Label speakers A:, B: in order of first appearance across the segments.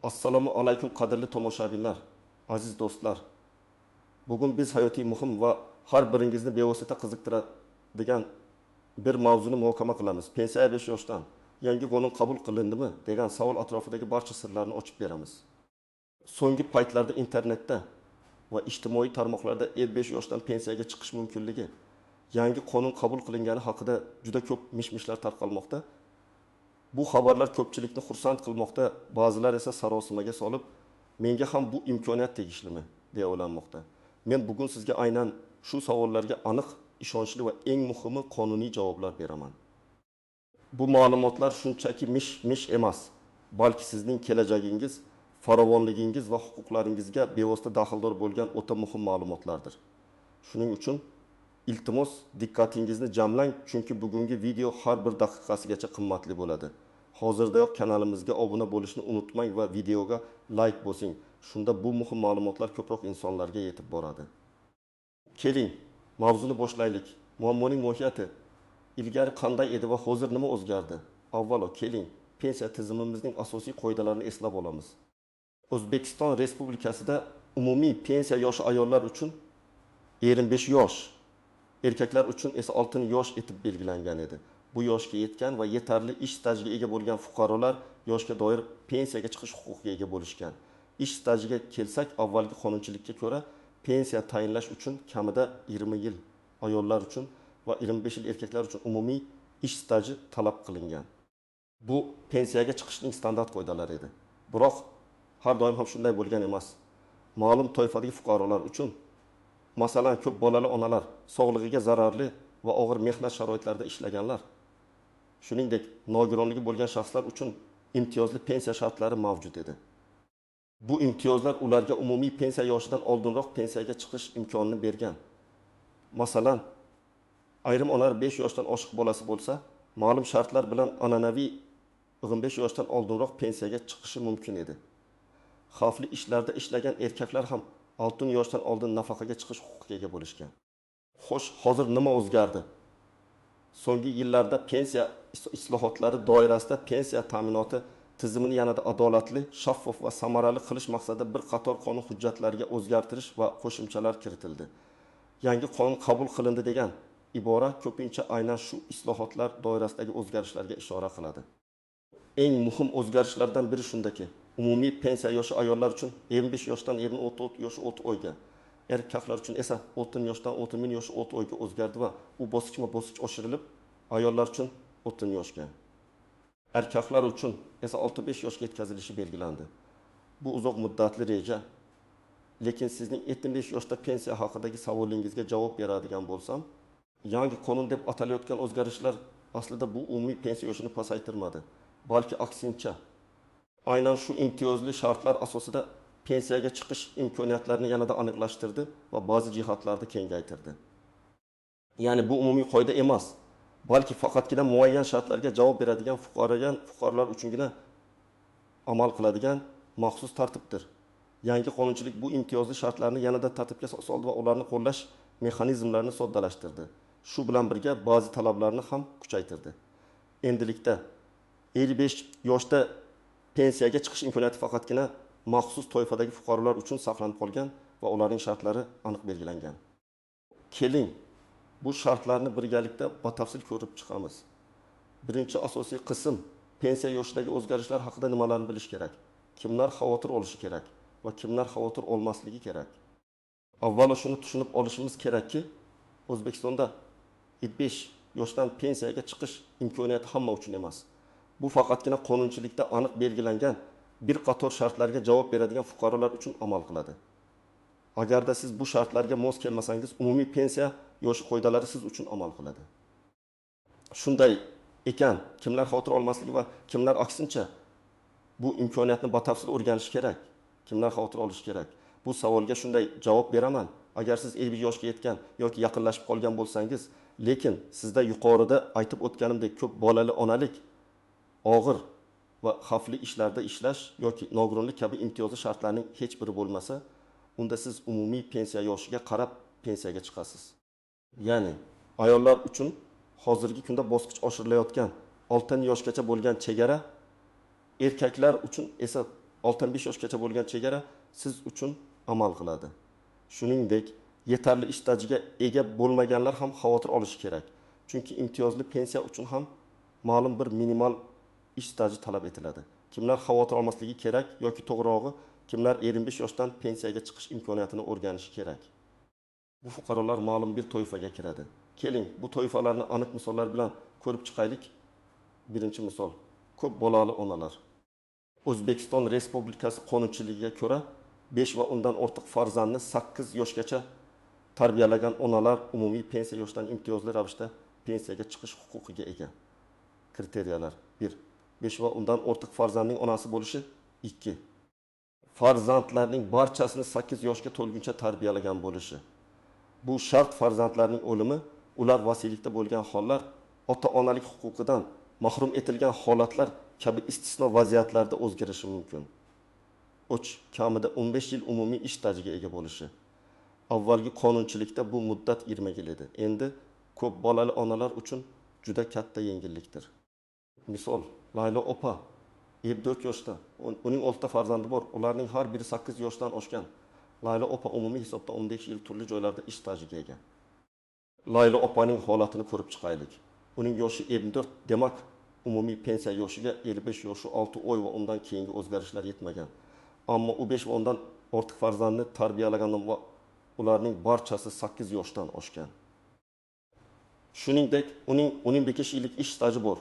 A: Assalomu alaykum qadrli tomoshabinlar, aziz do'stlar. Bugun biz hayotiy muhim va har biringizni bevosita qiziqtiradigan bir mavzuni muhokama qilamiz. Pensiya 5 yoshdan yangi qonun qabul qilindimi degan savol atrofidagi barcha sirlarni ochib beramiz. So'nggi paytlarda internetda va ijtimoiy tarmoqlarda 55 yoshdan pensiyaga chiqish mumkinligi, yangi qonun qabul qilingani haqida juda ko'p mish-mishlar tarqalmoqda. Bu xabarlar ko'pchilikni xursand qilmoqda, ba'zilar esa sarosimaga solib, menga ham bu imkoniyat tegishlimi deya o'ylanmoqda. Men bugun sizga aynan shu savollarga aniq, ishonchli va eng muhimi qonuniy javoblar beraman. Bu ma'lumotlar shunchaki mish-mish emas, balki sizning kelajagingiz, farovonligingiz va huquqlaringizga bevosita daxldor bo'lgan o'ta muhim ma'lumotlardir. Shuning uchun iltimos diqqatingizni jamlang, chunki bugungi video har bir daqiqasigacha qimmatli bo'ladi. Hozirdayoq kanalimizga obuna bo'lishni unutmang va videoga like bosing. Shunda bu muhim ma'lumotlar ko'proq insonlarga yetib boradi. Keling, mavzuni boshlaylik. Muammoning mohiyati ilgari qanday edi va hozir nima o'zgardi? Avvalo, keling, pensiya tizimimizning asosiy qoidalarini eslab olamiz. O'zbekiston Respublikasida umumiy pensiya yoshi ayollar uchun 25 yosh, erkaklar uchun esa 6 yosh etib belgilangan edi. Bu yoshga yetgan va yetarli ish stajiga ega bo'lgan fuqarolar yoshga doir pensiyaga chiqish huquqiga ega bo'lishgan. Ish stajiga kelsak, avvalgi qonunchilikka ko'ra pensiya tayinlash uchun kamida 20 yil ayollar uchun va 25 yil erkaklar uchun umumiy ish staji talab qilingan. Bu pensiyaga chiqishning standart qoidalari edi. Biroq har doim ham shunday bo'lgan emas. Ma'lum toifadagi fuqarolar uchun, masalan, ko'p bolali onalar, sog'lig'iga zararli va og'ir mehnat sharoitlarida ishlaganlar, shuningdek, nogironligi bo'lgan shaxslar uchun imtiyozli pensiya shartlari mavjud edi. Bu imtiyozlar ularga umumiy pensiya yoshidan oldinroq pensiyaga chiqish imkonini bergan. Masalan, ayrim onalar 5 yoshdan oshiq bolasi bo'lsa, ma'lum shartlar bilan an'anaviy 25 yoshdan oldinroq pensiyaga chiqishi mumkin edi. Xavfli ishlarda ishlagan erkaklar ham 6 yoshdan oldin nafaqaga chiqish huquqiga ega bo'lishgan. Xo'sh, hozir nima o'zgardi? So'nggi yillarda pensiya islohotlari doirasida pensiya ta'minoti tizimini yanada adolatli, shaffof va samarali qilish maqsadida bir qator qonun hujjatlariga o'zgartirish va qo'shimchalar kiritildi. Yangi qonun qabul qilindi degan ibora ko'pincha aynan shu islohotlar doirasidagi o'zgarishlarga ishora qiladi. Eng muhim o'zgarishlardan biri shundaki, umumiy pensiya yoshi ayollar uchun 25 yoshdan 26 yosh 6 oyga, erkaklar uchun esa 60 yoshdan 60 yosh 6 oyga o'zgardi va u bosqichma-bosqich oshirilib, ayollar uchun 60 yoshga, erkaklar uchun esa 65 yoshga yetkazilishi belgilandi. Bu uzoq muddatli reja. Lekin sizning 75 yoshda pensiya haqidagi savolingizga javob beradigan bo'lsam, yangi qonun deb atalayotgan o'zgarishlar aslida bu umumiy pensiya yoshini pasaytirmadi, balki aksincha, aynan shu imtiyozli shartlar asosida pensiyaga chiqish imkoniyatlarini yanada aniqlashtirdi va ba'zi jihatlarda kengaytirdi. Ya'ni bu umumiy qoida emas, balki faqatgina muayyan shartlarga javob beradigan fuqarolar uchungina amal qiladigan maxsus tartibdir. Yangi qonunchilik bu imtiyozli shartlarni yanada tartibga soldi va ularni qo'llash mexanizmlarini soddalashtirdi. Shu bilan birga ba'zi talablarni ham kuchaytirdi. Endilikda 55 yoshda pensiyaga chiqish imkoniyati faqatgina maxsus toifadagi fuqarolar uchun saqlanib qolgan va ularning shartlari aniq belgilangan. Keling, bu shartlarni birgalikda batafsil ko'rib chiqamiz. Birinchi asosiy qism, pensiya yoshidagi o'zgarishlar haqida nimalarni bilish kerak? Kimlar xavotir olishi kerak va kimlar xavotir olmasligi kerak? Avvalo shuni tushunib olishimiz kerakki, O'zbekistonda 75 yoshdan pensiyaga chiqish imkoniyati hamma uchun emas. Bu faqatgina qonunchilikda aniq belgilangan bir qator shartlarga javob beradigan fuqarolar uchun amal qiladi. Agarda siz bu shartlarga mos kelmasangiz, umumiy pensiya yoshi qoidalari siz uchun amal qiladi. Shunday ekan, kimlar xavotir olmasligi va kimlar aksincha bu imkoniyatni batafsil o'rganish kerak? Kimlar xavotir olishi kerak? Bu savolga shunday javob beraman. Agar siz 50 yoshga yetgan yoki yaqinlashib qolgan bo'lsangiz, lekin sizda yuqorida aytib o'tganimdek ko'p bolali onalik, og'ir va xavfli ishlarda ishlash yoki nogironlik kabi imtiyozli shartlarning hech biri bo'lmasa, unda siz umumiy pensiya yoshiga qarab pensiyaga chiqasiz. Ya'ni ayollar uchun hozirgi kunda bosqich oshirilayotgan 6 yoshgacha bo'lgan chegara, erkaklar uchun esa 65 yoshgacha bo'lgan chegara siz uchun amal qiladi. Shuningdek, yetarli ish stajiga ega bo'lmaganlar ham xavotir olishi kerak. Chunki imtiyozli pensiya uchun ham ma'lum bir minimal ish staji talab etiladi. Kimlar xavotir olmasligi kerak yoki to'g'rirog'i, kimlar 25 yoshdan pensiyaga chiqish imkoniyatini o'rganishi kerak. Bu fuqarolar ma'lum bir toifaga kiradi. Keling, bu toifalarni aniq misollar bilan ko'rib chiqaylik. Birinchi misol, ko'p bolali onalar. O'zbekiston Respublikasi qonunchiligiga ko'ra 5 va undan ortiq farzandni 8 yoshgacha tarbiyalagan onalar umumiy pensiya yoshidan imtiyozli ravishda pensiyaga chiqish huquqiga ega. Kriteriyalar: 1. 5 va undan ortiq farzandning onasi bo'lishi. 2. Farzandlarning barchasini 8 yoshga to'lguncha tarbiyalagan bo'lishi. Bu shart farzandlarning o'limi, ular vasiylikda bo'lgan hollar, ota-onalik huquqidan mahrum etilgan holatlar kabi istisno vaziyatlarda o'zgarishi mumkin. 3. Kamida 15 yil umumiy ish stajiga ega bo'lishi. Avvalgi qonunchilikda bu muddat 20 yil edi. Endi ko'p bolali onalar uchun juda katta yengillikdir. Misol, Laylo opa 24 yoshda, uning 6 ta farzandi bor. Ularning har biri 8 yoshdan oshgan. Laylo opa umumiy hisobda 15 yil turli joylarda ish stajiga ega. Laylo opaning holatini ko'rib chiqaylik. Uning yoshi 24, demak, umumiy pensiya yoshiga 55 yoshi 6 oy va undan keyingi o'zgarishlar yetmagan. Ammo u 5 va undan ortiq farzandni tarbiyalagan va ularning barchasi 8 yoshdan oshgan. Shuningdek, uning 5 yillik ish staji bor.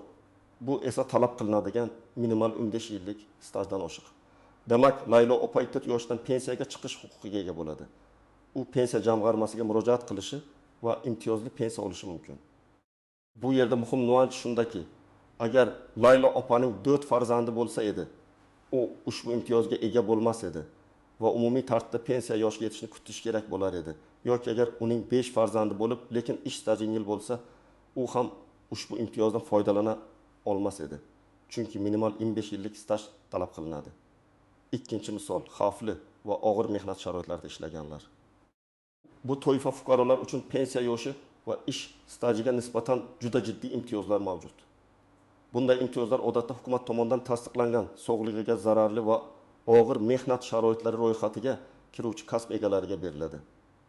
A: Bu esa talab qilinadigan minimal 15 yillik stajdan oshiq. Demak, Laylo opa 4 yoshdan pensiyaga chiqish huquqiga ega bo'ladi. U pensiya jamg'armasiga murojaat qilishi va imtiyozli pensiya olishi mumkin. Bu yerda muhim nuans shundaki, agar Laylo opaning 4 farzandi bo'lsa edi, u ushbu imtiyozga ega bo'lmas edi va umumiy tartibda pensiya yoshiga yetishni kutish kerak bo'lar edi. Yoki agar uning 5 farzandi bo'lib, lekin ish staji yil bo'lsa, u ham ushbu imtiyozdan foydalana olmas edi. Chunki minimal 25 yillik staj talab qilinadi. Ikkinchi misol, xavfli va og'ir mehnat sharoitlarida ishlaganlar. Bu toifa fuqarolar uchun pensiya yoshi va ish stajiga nisbatan juda jiddiy imtiyozlar mavjud. Bunday imtiyozlar odatda hukumat tomonidan tasdiqlangan sog'lig'iga zararli va og'ir mehnat sharoitlari ro'yxatiga kiruvchi kasb egalariga beriladi.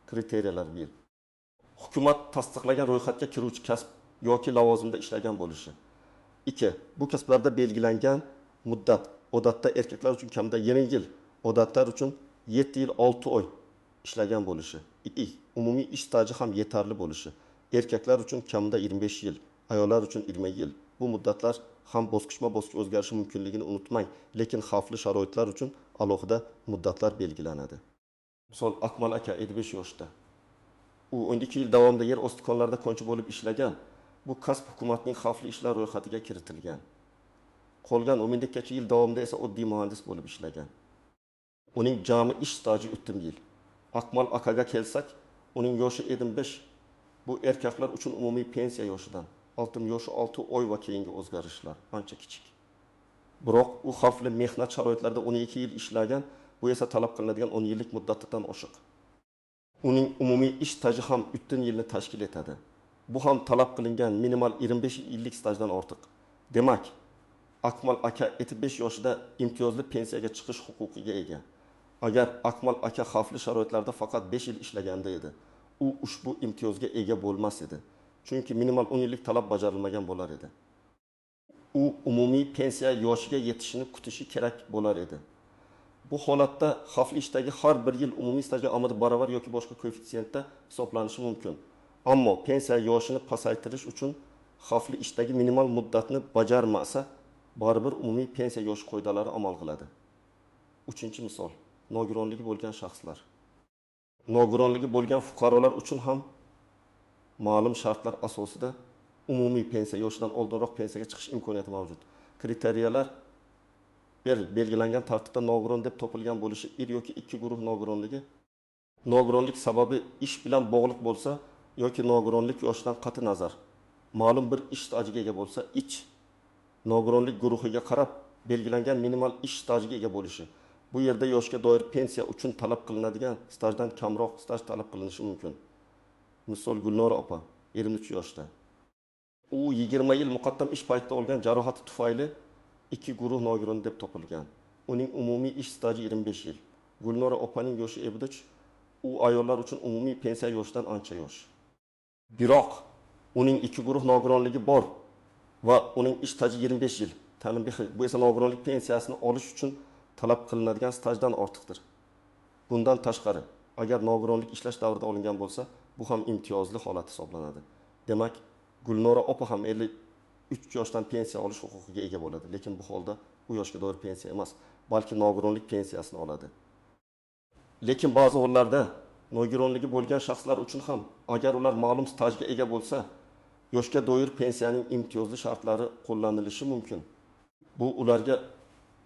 A: Kriteriyalar: 1. Hukumat tasdiqlagan ro'yxatga kiruvchi kasb yoki lavozimda ishlagan bo'lishi. 2. Bu kasblarda belgilangan muddat odatda erkaklar uchun kamida 20 yil, odatlar uchun 7 yil 6 oy ishlagan bo'lishi. 2. Umumiy ish staji ham yetarli bo'lishi. Erkaklar uchun kamida 25 yil, ayollar uchun 20 yil. Bu muddatlar ham bosqichma-bosqich o'zgarishi mumkinligini unutmang, lekin xavfli sharoitlar uchun alohida muddatlar belgilanadi. Misol, Akmal aka 55 yoshda. U 12 yil davomida yer osti konlarida konchi bo'lib ishlagan. Bu kasb hukumatning xavfli ishlar ro'yxatiga kiritilgan. Qolgan 12 yil davomida esa oddiy muhandis bo'lib ishlagan. Uning jami ish staji 3 yil. Akmal akaga kelsak, uning yoshi 75. Bu erkaklar uchun umumiy pensiya yoshidan 6 yoshi 6 oy va keyingi o'zgarishlar ancha kichik. Biroq u xavfli mehnat sharoitlarida 12 yil ishlagan, bu esa talab qilinadigan 10 yillik muddatdan oshiq. Uning umumiy ish staji ham 3 yilni tashkil etadi. Bu ham talab qilingan minimal 25 yillik stajdan ortiq. Demak, Akmal aka 75 yoshida imtiyozli pensiyaga chiqish huquqiga ega. Agar Akmal aka xavfli sharoitlarda faqat 5 yil ishlaganda edi, u ushbu imtiyozga ega bo'lmas edi. Chunki minimal 10 yillik talab bajarilmagan bo'lar edi. U umumiy pensiya yoshiga yetishini kutishi kerak bo'lar edi. Bu holatda xavfli ishdagi har bir yil umumiy stajga omadi barobar yoki boshqa koeffitsiyentda hisoblanishi mumkin. Ammo pensiya yoshini pasaytirish uchun xavfli ishdagi minimal muddatni bajarmasa, baribir umumiy pensiya yoshi qoidalari amal qiladi. 3-misol, nogironligi bo'lgan shaxslar. Nogironligi bo'lgan fuqarolar uchun ham ma'lum shartlar asosida umumiy pensiya yoshidan oldinroq pensiyaga chiqish imkoniyati mavjud. Kriteriyalar: belgilangan tartibda nogiron deb topilgan bo'lishi, ir yoki 2 guruh nogironligi, nogironlik sababi ish bilan bog'liq bo'lsa yoki nogironlik yoshidan qat'i nazar ma'lum bir ish stajiga ega bo'lsa, nogironlik guruhiga qarab belgilangan minimal ish stajiga ega bo'lishi. Bu yerda yoshga doir pensiya uchun talab qilinadigan stajdan kamroq staj talab qilinishi mumkin. Misol, Gulnora opa 23 yoshda. U 20 yil muqaddam ish paytida olgan jarohati tufayli 2 guruh nogiron deb topilgan. uning umumiy ish staji 25 yil. Gulnora opaning yoshi Ebdich, u ayollar uchun umumiy pensiya yoshidan ancha yosh. Biroq uning iki guruh nogironligi bor va uning ish staji 25 yil. Tanbeh bu esa nogironlik pensiyasini olish uchun talab qilinadigan stajdan ortiqdir. Bundan tashqari, agar nogironlik ishlash davrida olingan bo'lsa, bu ham imtiyozli holat hisoblanadi. Demak, Gulnora opa ham 53 yoshdan pensiya olish huquqiga ega bo'ladi, lekin bu holda u yoshga doir pensiya emas, balki nogironlik pensiyasini oladi. Lekin ba'zi hollarda nogironligi bo'lgan shaxslar uchun ham, agar ular ma'lum stajga ega bo'lsa, yoshga doir pensiyaning imtiyozli shartlari qo'llanilishi mumkin. Bu ularga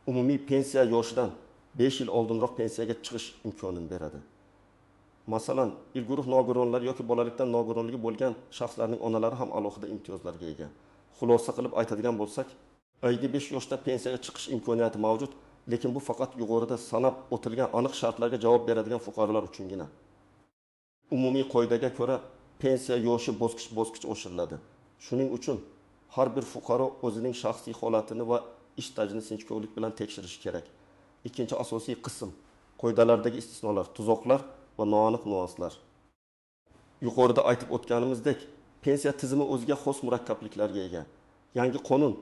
A: umumiy pensiya yoshidan 5 yil oldinroq pensiyaga chiqish imkonini beradi. Masalan, ilk guruh nogironlar yoki bolalikdan nogironligi bo'lgan shaxslarning onalari ham alohida imtiyozlarga ega. Xulosa qilib aytadigan bo'lsak, 55 yoshda pensiyaga chiqish imkoniyati mavjud, lekin bu faqat yuqorida sanab o'tilgan aniq shartlarga javob beradigan fuqarolar uchungina. Umumiy qoidaga ko'ra pensiya yoshi bosqich-bosqich oshiriladi. Shuning uchun har bir fuqaro o'zining shaxsiy holatini va ish stajini sinchkovlik bilan tekshirishi kerak. Ikkinchi asosiy qism qoidalardagi istisnolar, tuzoqlar va noaniq nuanslar. Yuqorida aytib o'tganimizdek, pensiya tizimi o'ziga xos murakkabliklarga ega. Yangi qonun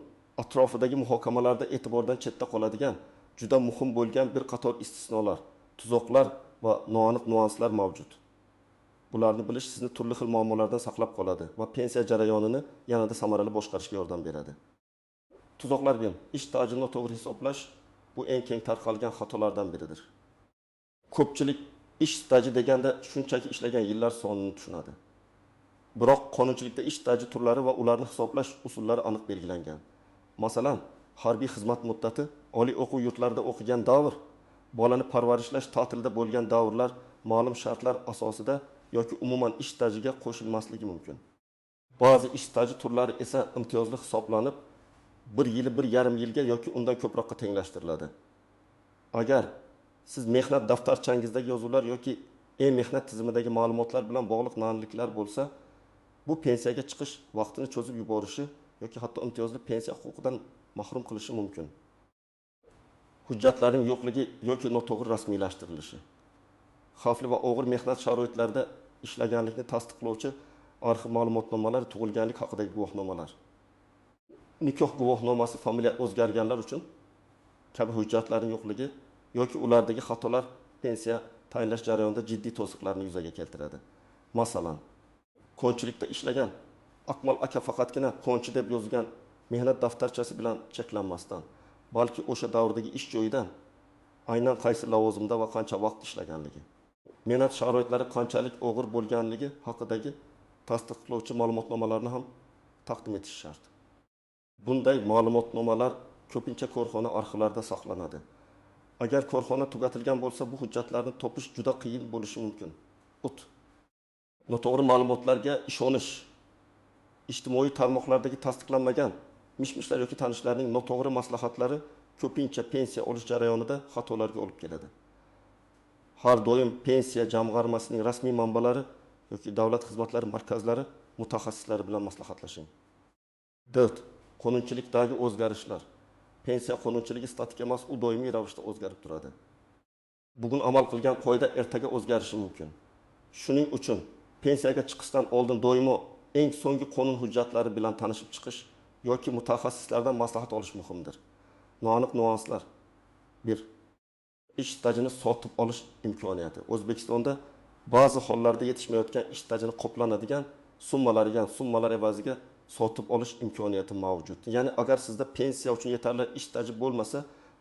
A: atrofidagi muhokamalarda e'tibordan chetda qoladigan, juda muhim bo'lgan bir qator istisnolar, tuzoqlar va noaniq nuanslar mavjud. Bularni bilish sizni turli xil muammolardan saqlab qoladi va pensiya jarayonini yanada samarali boshqarishga yordam beradi. Tuzoqlar bilan ish stajini to'g'ri hisoblash bu eng keng tarqalgan xatolardan biridir. Ko'pchilik ish staji deganda shunchaki ishlagan yillar sonini tushunadi. Biroq qonunchilikda ish staji turlari va ularni hisoblash usullari aniq belgilangan. Masalan, harbiy xizmat muddati, oliy o'quv yurtlarida o'qigan davr, bolani parvarishlash ta'tilda bo'lgan davrlar ma'lum shartlar asosida yoki umuman ish stajiga qo'shilmasligi mumkin. Ba'zi ish staji turlari esa imtiyozli hisoblanib, 1 yili 1,5 yilga yoki undan ko'proqqa tenglashtiriladi. Agar siz mehnat daftarchangizdagi yozuvlar yoki e-mehnat tizimidagi ma'lumotlar bilan bog'liq noaniqliklar bo'lsa, bu pensiyaga chiqish vaqtini cho'zib yuborishi yoki hatto imtiyozli pensiya huquqidan mahrum qilishi mumkin. Hujjatlarning yo'qligi yoki noto'g'ri rasmiylashtirilishi. Xavfli va og'ir mehnat sharoitlarida ishlaganlikni tasdiqlovchi arxiv ma'lumotnomalari, tug'ilganlik haqidagi guvohnomalar. Nikoh guvohnomasi familiya o'zgarganlar uchun kabi hujjatlarning yo'qligi yoki ulardagi xatolar pensiya tayinlash jarayonida jiddiy to'siqlarni yuzaga keltiradi. Masalan, konchilikda ishlagan Akmal aka faqatgina konchi deb yozgan mehnat daftarchasi bilan cheklanmasdan, balki o'sha davrdagi ish joyidan aynan qaysi lavozimda va qancha vaqt ishlaganligi, mehnat sharoitlari qanchalik og'ir bo'lganligi haqidagi tasdiqlovchi ma'lumotnomalarni ham taqdim etish shart. Bunday ma'lumotnomalar ko'pincha korxona arxivlarida saqlanadi. Agar korxona tugatilgan bo'lsa, bu hujjatlarni topish juda qiyin bo'lishi mumkin. Noto'g'ri ma'lumotlarga ishonish, ijtimoiy tarmoqlardagi tasdiqlanmagan mish-mishlar yoki tanishlarning noto'g'ri maslahatlari ko'pincha pensiya olish jarayonida xatolarga olib keladi. Har doim pensiya jamg'armasining rasmiy manbalari yoki davlat xizmatlari markazlari mutaxassislari bilan maslahatlashing. 4. Qonunchilikdagi o'zgarishlar. Pensiya qonunchiligi statik emas, u doimiy ravishda o'zgarib turadi. Bugun amal qilgan qoida ertaga o'zgarishi mumkin. Shuning uchun pensiyaga chiqishdan oldin doimo eng so'nggi qonun hujjatlari bilan tanishib chiqish yoki mutaxassislardan maslahat olish muhimdir. Noaniq nuanslar. 1. Ish stajini sotib olish imkoniyati. O'zbekistonda ba'zi hollarda yetishmayotgan ish stajini qoplanadigan summalar evaziga sotib olish imkoniyati mavjud. Ya'ni agar sizda pensiya uchun yetarli ish staji bo'lmasa,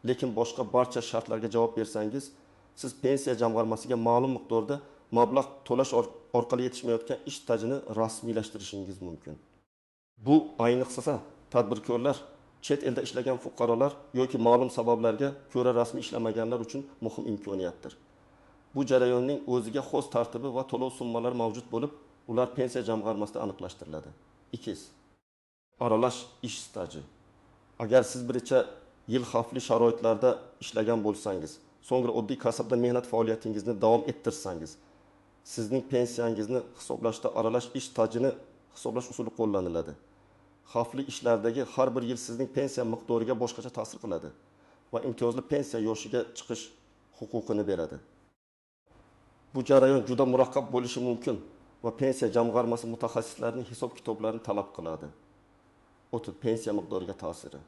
A: lekin boshqa barcha shartlarga javob bersangiz, siz pensiya jamg'armasiga ma'lum miqdorda mablag' to'lash orqali yetishmayotgan ish stajini rasmiylashtirishingiz mumkin. Bu ayniqsa tadbirkorlar, chet elda ishlagan fuqarolar yoki ma'lum sabablarga ko'ra rasmiy ishlamaganlar uchun muhim imkoniyatdir. Bu jarayonning o'ziga xos tartibi va to'lov summalari mavjud bo'lib, ular pensiya jamg'armasida aniqlashtiriladi. 2. Aralash ish staji. Agar siz bir necha yil xavfli sharoitlarda ishlagan bo'lsangiz, so'ngra oddiy kasbda mehnat faoliyatingizni davom ettirsangiz, sizning pensiyangizni hisoblashda aralash ish stajini hisoblash usuli qo'llaniladi. Xavfli ishlardagi har bir yil sizning pensiya miqdoriga boshqacha ta'sir qiladi va imtiyozli pensiya yoshiga chiqish huquqini beradi. Bu jarayon juda murakkab bo'lishi mumkin va pensiya jamg'armasi mutaxassislarining hisob-kitoblarini talab qiladi. Pensiya miqdoriga ta'siri.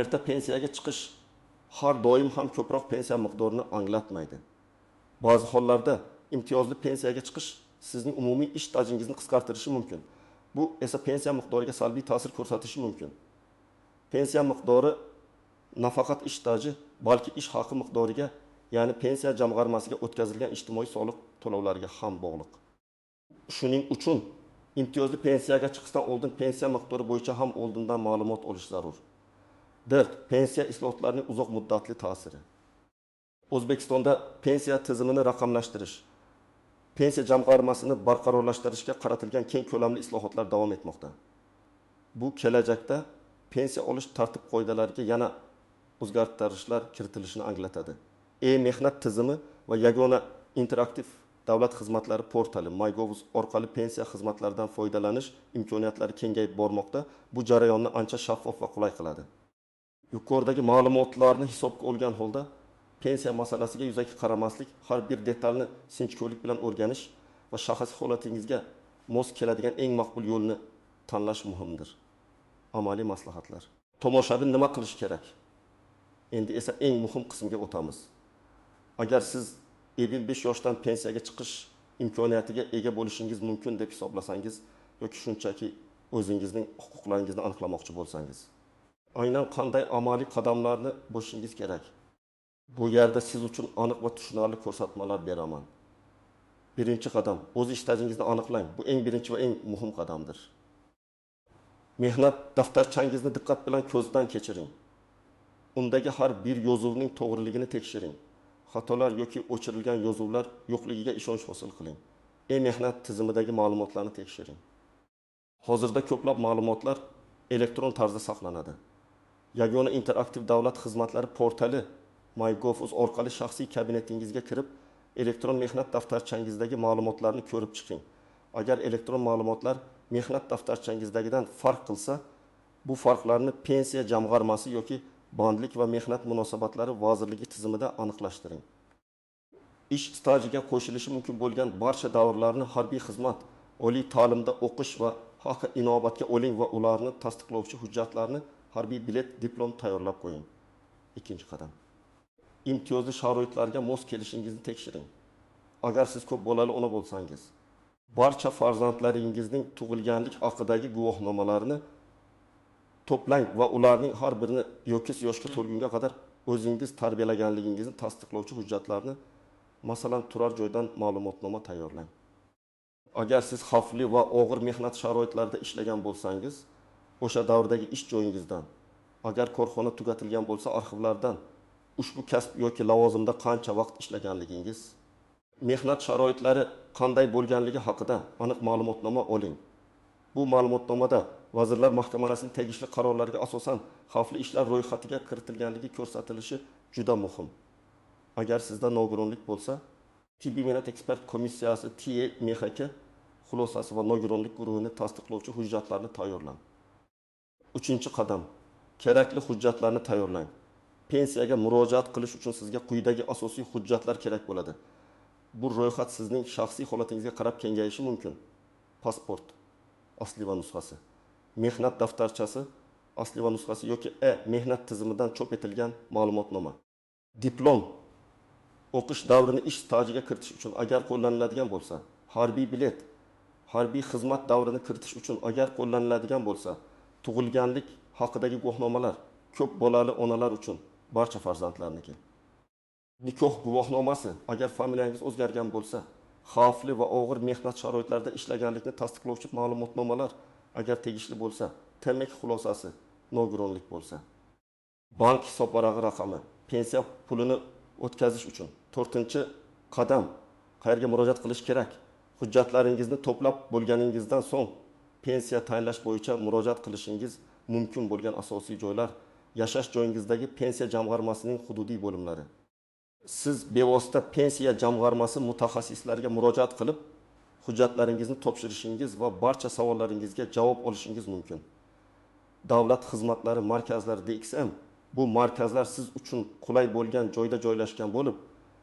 A: Erta pensiyaga chiqish har doim ham ko'proq pensiya miqdorini anglatmaydi. Ba'zi hollarda imtiyozli pensiyaga chiqish sizning umumiy ish stajingizni qisqartirishi mumkin. Bu esa pensiya miqdoriga salbiy ta'sir ko'rsatishi mumkin. Pensiya miqdori nafaqat ish staji, balki ish haqi miqdoriga, ya'ni pensiya jamg'armasiga o'tkazilgan ijtimoiy soliq to'lovlariga ham bog'liq. Shuning uchun imtiyozli pensiyaga chiqishdan oldin pensiya miqdori bo'yicha ham oldindan ma'lumot olish zarur. 4. Pensiya islohotlarining uzoq muddatli ta'siri. O'zbekistonda pensiya tizimini raqamlashtirish, pensiya jamg'armasini barqarorlashtirishga qaratilgan keng ko'lamli islohotlar davom etmoqda. Bu kelajakda pensiya olish tartib-qoidalariga yana o'zgartirishlar kiritilishini anglatadi. E-mehnat tizimi va yagona interaktiv davlat xizmatlari portali MyGov orqali pensiya xizmatlaridan foydalanish imkoniyatlari kengayib bormoqda. Bu jarayonni ancha shaffof va qulay qiladi. Yuqoridagi ma'lumotlarni hisobga olgan holda pensiya masalasiga yuzaki qaramaslik, har bir detalni sinchkovlik bilan o'rganish va shaxsiy holatingizga mos keladigan eng maqbul yo'lni tanlash muhimdir. Amaliy maslahatlar. Tomoshabin nima qilish kerak? Endi esa eng muhim qismga o'tamiz. Agar siz 55 yoshdan pensiyaga chiqish imkoniyatiga ega bo'lishingiz mumkin deb hisoblasangiz yoki shunchaki o'zingizning huquqlaringizni aniqlamoqchi bo'lsangiz, aynan qanday amaliy qadamlarni bo'lishingiz kerak? Bu yerda siz uchun aniq va tushunarli ko'rsatmalar beraman. Birinchi qadam, o'z ish stajingizni aniqlang. Bu eng birinchi va eng muhim qadamdir. Mehnat daftarchangizni diqqat bilan ko'zdan kechiring. Undagi har bir yozuvning to'g'riligini tekshiring. Xatolar yoki o'chirilgan yozuvlar yo'qligiga ishonch hosil qiling. E-mehnat tizimidagi ma'lumotlarni tekshiring. Hozirda ko'plab ma'lumotlar elektron tarzda saqlanadi. Yagona interaktiv davlat xizmatlari portali MyGov orqali shaxsiy kabinetingizga kirib, elektron mehnat daftarchangizdagi ma'lumotlarni ko'rib chiqing. Agar elektron ma'lumotlar mehnat daftarchangizdagidan farq qilsa, bu farqlarni pensiya jamg'armasi yoki bandlik va mehnat munosabatlari vazirligi tizimida aniqlashtiring. Ish stajiga qo'shilishi mumkin bo'lgan barcha davrlarni harbiy xizmat, oliy ta'limda o'qish va haqi inobatga oling va ularni tasdiqlovchi hujjatlarni, harbiy bilet, diplom tayyorlab qo'ying. Ikkinchi qadam. Imtiyozli sharoitlarga mos kelishingizni tekshiring. Agar siz ko'p bolali ona bo'lsangiz, barcha farzandlaringizning tug'ilganlik haqidagi guvohnomalarini to'plang va ularning har birini 9 yoshga to'lgunga qadar o'zingiz tarbiyalaganligingizni tasdiqlovchi hujjatlarni, masalan, turar joydan ma'lumotnoma tayyorlang. Agar siz xavfli va og'ir mehnat sharoitlarida ishlagan bo'lsangiz, o'sha davrdagi ish joyingizdan, agar korxona tugatilgan bo'lsa, arxivlardan ushbu kasb yoki lavozimda qancha vaqt ishlaganligingiz, mehnat sharoitlari qanday bo'lganligi haqida aniq ma'lumotnoma oling. Bu ma'lumotnomada Vazirlar Mahkamasining tegishli qarorlariga asosan xavfli ishlar ro'yxatiga kiritilganligi ko'rsatilishi juda muhim. Agar sizda nogironlik bo'lsa, Tibbiy mehnat ekspert komissiyasi TMHK xulosasi va nogironlik guruhini tasdiqlovchi hujjatlarni tayyorlang. Uchinchi qadam, kerakli hujjatlarni tayyorlang. Pensiyaga murojaat qilish uchun sizga quyidagi asosiy hujjatlar kerak bo'ladi. Bu ro'yxat sizning shaxsiy holatingizga qarab kengayishi mumkin. Pasport, asli va nusxasi, mehnat daftarchasi, asli va nusxasi yoki mehnat tizimidan chop etilgan ma'lumotnoma, diplom, o'qish davrini ish stajiga kiritish uchun agar qo'llaniladigan bo'lsa, harbiy bilet, harbiy xizmat davrini kiritish uchun agar qo'llaniladigan bo'lsa, tug'ilganlik haqidagi guvohnomalar, ko'p bolali onalar uchun, barcha farzandlarniki. Nikoh guvohnomasi, agar familiyangiz o'zgargan bo'lsa, xavfli va og'ir mehnat sharoitlarida ishlaganlikni tasdiqlovchi ma'lumotnomalar, agar tegishli bo'lsa, TMHK xulosasi, nogironlik bo'lsa. Bank hisob varag'i raqami, pensiya pulini o'tkazish uchun 4-qadam, qayerga murojaat qilish kerak? Hujjatlaringizni to'plab bo'lganingizdan so'ng pensiya tayinlash bo'yicha murojaat qilishingiz mumkin bo'lgan asosiy joylar, yashash joyingizdagi pensiya jamg'armasining hududiy bo'limlari. Siz bevosita pensiya jamg'armasi mutaxassislariga murojaat qilib, hujjatlaringizni topshirishingiz va barcha savollaringizga javob olishingiz mumkin. Davlat xizmatlari markazlari DXM Bu markazlar siz uchun qulay bo'lgan joyda joylashgan bo'lib,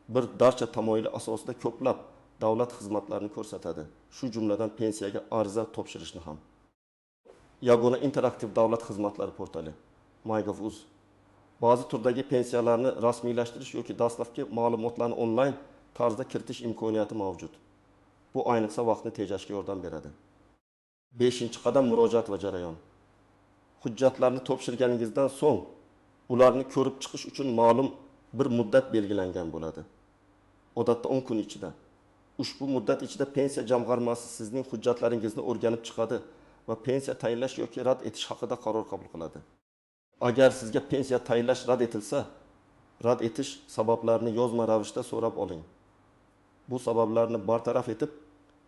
A: bir darcha tamoyili asosida ko'plab davlat xizmatlarini ko'rsatadi. Shu jumladan pensiyaga ariza topshirishni ham. Yagona interaktiv davlat xizmatlari portali MyGov.uz ba'zi turdagi pensiyalarni rasmiylashtirish yoki dastlabki ma'lumotlarni onlayn tarzda kiritish imkoniyati mavjud. Bu ayniqsa vaqtni tejashga yordam beradi. 5-qadam murojaat va jarayon. Hujjatlarni topshirganingizdan so'ng ularni ko'rib chiqish uchun ma'lum bir muddat belgilangan bo'ladi. Odatda 10 kun ichida. Ushbu muddat ichida pensiya jamg'armasi sizning hujjatlaringizni o'rganib chiqadi va pensiya tayinlash yoki rad etish haqida qaror qabul qiladi. Agar sizga pensiya tayinlash rad etilsa, rad etish sabablarini yozma ravishda so'rab oling. Bu sabablarni bartaraf etib,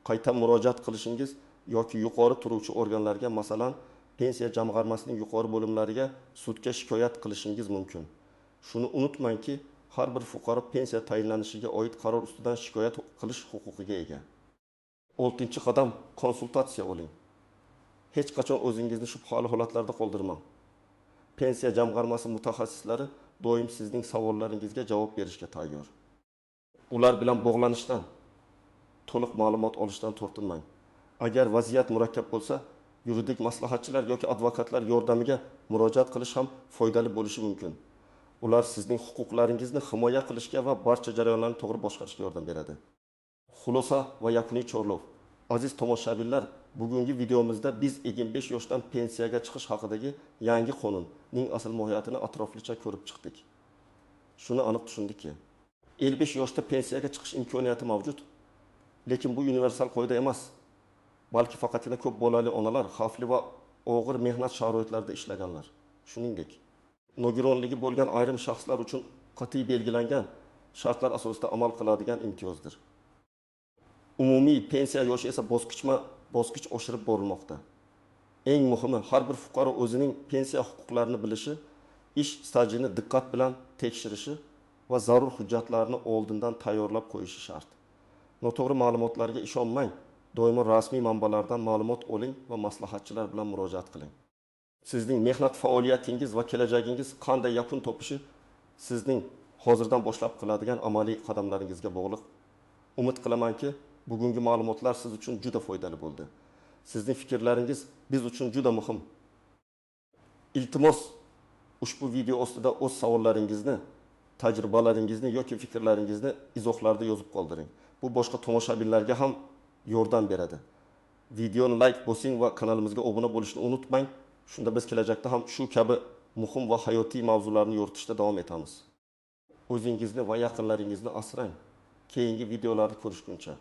A: qayta murojaat qilishingiz yoki yuqori turuvchi organlarga, masalan, pensiya jamg'armasining yuqori bo'limlariga sudga shikoyat qilishingiz mumkin. Shuni unutmangki, har bir fuqaro pensiya tayinlanishiga oid qaror ustidan shikoyat qilish huquqiga ega. 6-qadam konsultatsiya oling. Hech qachon o'zingizni shubhali holatlarda qoldirmang. Pensiya jamg'armasi mutaxassislari doim sizning savollaringizga javob berishga tayyor. Ular bilan bog'lanishdan, to'liq ma'lumot olishdan tortinmang. Agar vaziyat murakkab bo'lsa, yuridik maslahatchilar yoki advokatlar yordamiga murojaat qilish ham foydali bo'lishi mumkin. Ular sizning huquqlaringizni himoya qilishga va barcha jarayonlarni to'g'ri boshqarishga yordam beradi. Xulosa va yakuniy chorlov. Aziz tomoshabinlar, bugungi videomizda biz 25 yoshdan pensiyaga chiqish haqidagi yangi qonunning asl mohiyatini atroflicha ko'rib chiqdik. Shuni aniq tushundikki, 55 yoshda pensiyaga chiqish imkoniyati mavjud, lekin bu universal qoida emas. Balki faqatgina ko'p bolali onalar, xavfli va og'ir mehnat sharoitlarida ishlaganlar. Shuningdek, nogironligi bo'lgan ayrim shaxslar uchun qat'iy belgilangan shartlar asosida amal qiladigan imtiyozdir. Umumiy pensiya yoshi esa bosqichma-bosqich oshirib borilmoqda. Eng muhimi, har bir fuqaro o'zining pensiya huquqlarini bilishi, ish stajini diqqat bilan tekshirishi va zarur hujjatlarni oldindan tayyorlab qo'yishi shart. Noto'g'ri ma'lumotlarga ishonmang. Doimo rasmiy manbalardan ma'lumot oling va maslahatchilar bilan murojaat qiling. Sizning mehnat faoliyatingiz va kelajagingiz qanday yakun topishi sizning hozirdan boshlab qiladigan amaliy qadamlaringizga bog'liq. Umid qilamanki, bugungi ma'lumotlar siz uchun juda foydali bo'ldi. Sizning fikrlaringiz biz uchun juda muhim. Iltimos, ushbu video ostida o'z savollaringizni, tajribalaringizni yoki fikrlaringizni izohlarda yozib qoldiring. Bu boshqa tomoshabinlarga ham yordam beradi. Videoni like bosing va kanalimizga obuna bo'lishni unutmang. Shunda biz kelajakda ham shu kabi muhim va hayotiy mavzularni yoritishda davom etamiz. O'zingizni va yaqinlaringizni asrang. Keyingi videolarni ko'rishguncha